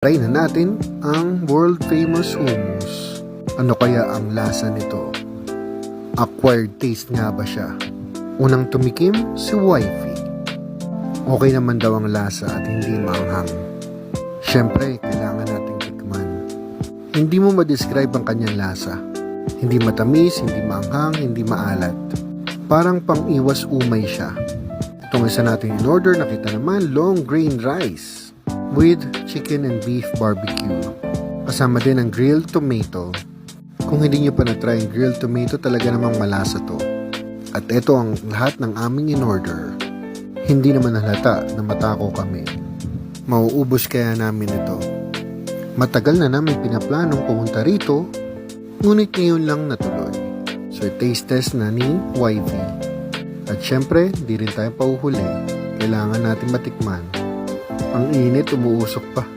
Try na natin ang world famous hummus. Ano kaya ang lasa nito? Acquired taste nga ba siya? Unang tumikim si Wifey. Okay naman daw ang lasa at hindi maanghang. Siyempre, kailangan nating tikman. Hindi mo ma-describe ang kanyang lasa. Hindi matamis, hindi maanghang, hindi maalat. Parang pang-iwas umay siya. Itong isa natin in order, nakita naman long grain rice with chicken and beef barbecue. Kasama din ang grilled tomato. Kung hindi nyo pa na-try ang grilled tomato, talaga namang malasa to. At ito ang lahat ng aming in-order. Hindi naman halata na matako kami. Mauubos kaya namin ito. Matagal na namin pinaplanong pumunta rito, ngunit ngayon lang natuloy. So taste test na ni Wifey. At syempre, di rin tayo pauhuli. Kailangan natin matikman. Ang init, umuusok pa.